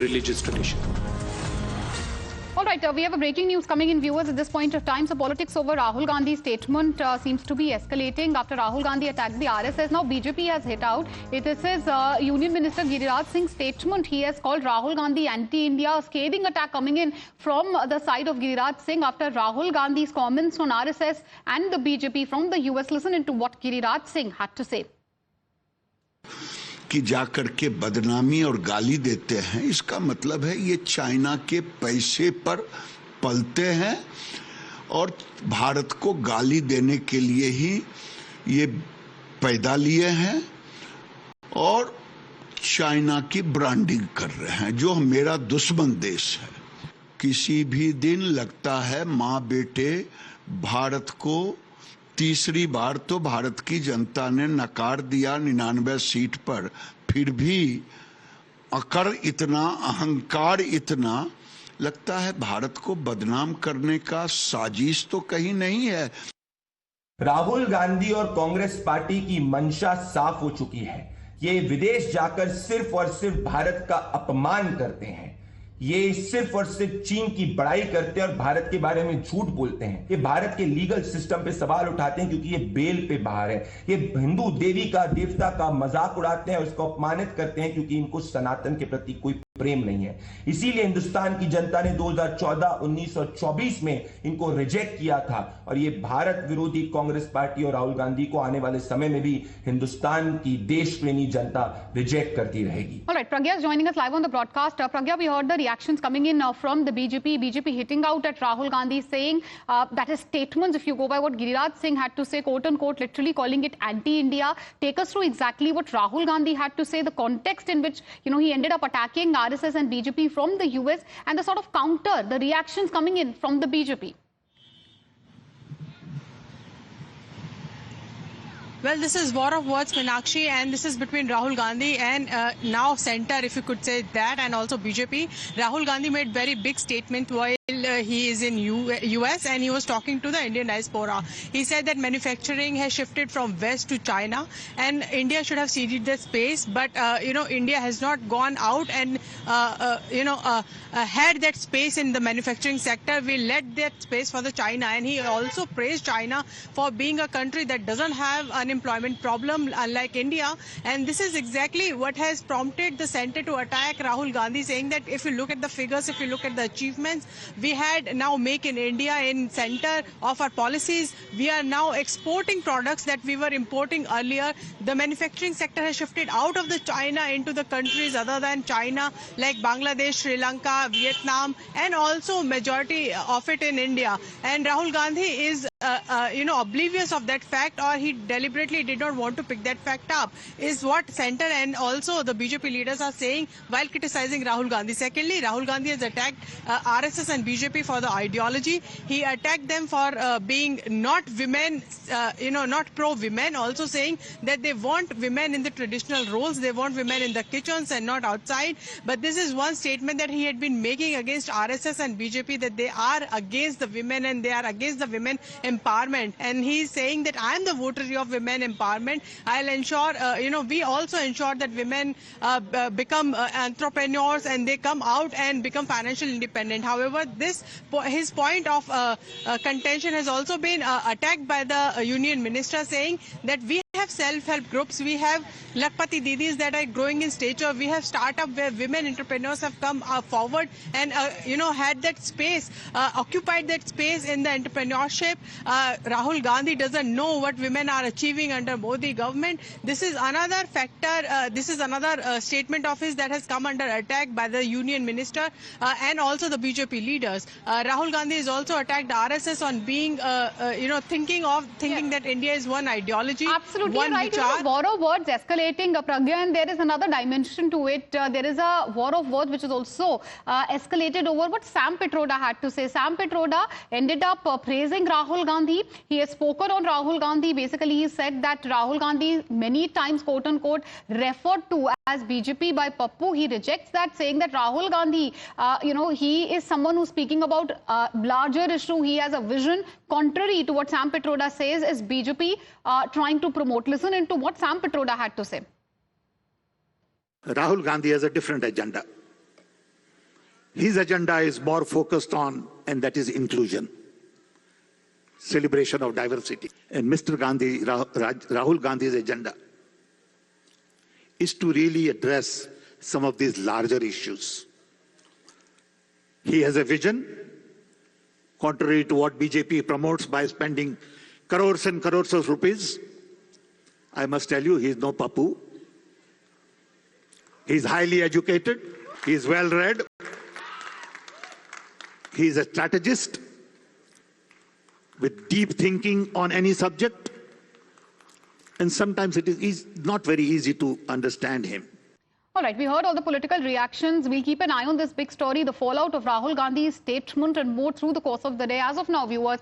religious tradition. All right, we have a breaking news coming in, viewers, at this point of time. So politics over Rahul Gandhi's statement seems to be escalating after Rahul Gandhi attacked the RSS. Now BJP has hit out. This is Union Minister Giriraj Singh's statement. He has called Rahul Gandhi anti-India. A scathing attack coming in from the side of Giriraj Singh after Rahul Gandhi's comments on RSS and the BJP from the US. Listen into what Giriraj Singh had to say. कि जाकर के बदनामी और गाली देते हैं, इसका मतलब है ये चाइना के पैसे पर पलते हैं और भारत को गाली देने के लिए ही ये पैदा लिए हैं और चाइना की ब्रांडिंग कर रहे हैं, जो मेरा दुश्मन देश है। किसी भी दिन लगता है माँ बेटे भारत को तीसरी बार तो भारत की जनता ने नकार दिया 99 सीट पर, फिर भी अकड़ इतना, अहंकार इतना, लगता है भारत को बदनाम करने का साजिश तो कहीं नहीं है। राहुल गांधी और कांग्रेस पार्टी की मंशा साफ हो चुकी है। ये विदेश जाकर सिर्फ और सिर्फ भारत का अपमान करते हैं। ये सिर्फ और सिर्फ चीन की बड़ाई करते हैं और भारत के बारे में झूठ बोलते हैं। ये भारत के लीगल सिस्टम पे सवाल उठाते हैं क्योंकि ये बेल पे बाहर है। ये हिंदू देवी का, देवता का मजाक उड़ाते हैं और उसको अपमानित करते हैं क्योंकि इनको सनातन के प्रति कोई प्रेम नहीं है। इसीलिए हिंदुस्तान की जनता ने 2014, 19 और 24 में इनको रिजेक्ट किया था और ये भारत विरोधी कांग्रेस पार्टी और राहुल गांधी को आने वाले समय में भी हिंदुस्तान की देश प्रेमी जनता रिजेक्ट करती रहेगी। All right, Pragya is joining us live on the broadcast. Pragya, we heard the reactions coming in from the BJP hitting out at Rahul Gandhi, saying that his statements, if you go by what Giriraj Singh had to say, quote unquote, literally calling it anti-India. Take us through exactly what Rahul Gandhi had to say, the context in which, he ended up attacking RSS and BJP from the US, and the sort of counter, the reactions coming in from the BJP. Well, this is war of words, Meenakshi, and this is between Rahul Gandhi and now Centre, if you could say that, and also BJP. Rahul Gandhi made very big statement while he is in US and he was talking to the Indian diaspora. He said that manufacturing has shifted from West to China and India should have ceded that space, but India has not gone out and had that space in the manufacturing sector. We let that space for the China, and he also praised China for being a country that doesn't have unemployment problem unlike India, and this is exactly what has prompted the Centre to attack Rahul Gandhi, saying that if you look at the figures, if you look at the achievements, we had now Make in India in center of our policies. We are now exporting products that we were importing earlier. The manufacturing sector has shifted out of the China into the countries other than China, like Bangladesh, Sri Lanka, Vietnam, and also majority of it in India. And Rahul Gandhi is oblivious of that fact, or he deliberately did not want to pick that fact up, is what Centre and also the BJP leaders are saying while criticizing Rahul Gandhi. Secondly, Rahul Gandhi has attacked RSS and BJP for the ideology. He attacked them for being not women, not pro-women, also saying that they want women in the traditional roles, they want women in the kitchens and not outside. But this is one statement that he had been making against RSS and BJP, that they are against the women and they are against the women empowerment. And he's saying that I am the votary of women empowerment. I'll ensure, we also ensure that women become entrepreneurs and they come out and become financially independent. However, his point of contention has also been attacked by the union minister, saying that we have self-help groups, we have Lakpati Didis that are growing in stature, we have startup where women entrepreneurs have come forward and had that space, occupied that space in the entrepreneurship. Rahul Gandhi doesn't know what women are achieving under Modi government. This is another factor, this is another statement of his that has come under attack by the union minister and also the BJP leaders. Rahul Gandhi has also attacked RSS on being, thinking that India is one ideology. Absolutely one right. It's a war of words escalating, Pragya, and there is another dimension to it. There is a war of words which is also escalated over what Sam Pitroda had to say. Sam Pitroda ended up praising Rahul Gandhi. He has spoken on Rahul Gandhi. Basically, he said that Rahul Gandhi many times, quote unquote, referred to as BJP by Pappu. He rejects that, saying that Rahul Gandhi, he is someone who's speaking about a larger issue. He has a vision contrary to what Sam Pitroda says is BJP trying to promote. Listen into what Sam Pitroda had to say. Rahul Gandhi has a different agenda. His agenda is more focused on, and that is inclusion, celebration of diversity. And Mr. Gandhi, Rahul Gandhi's agenda is to really address some of these larger issues. He has a vision, contrary to what BJP promotes by spending crores and crores of rupees. I must tell you, he is no papu. He is highly educated. He is well read. He is a strategist with deep thinking on any subject. And sometimes it is not very easy to understand him. All right, we heard all the political reactions. We'll keep an eye on this big story, the fallout of Rahul Gandhi's statement and more through the course of the day. As of now, viewers,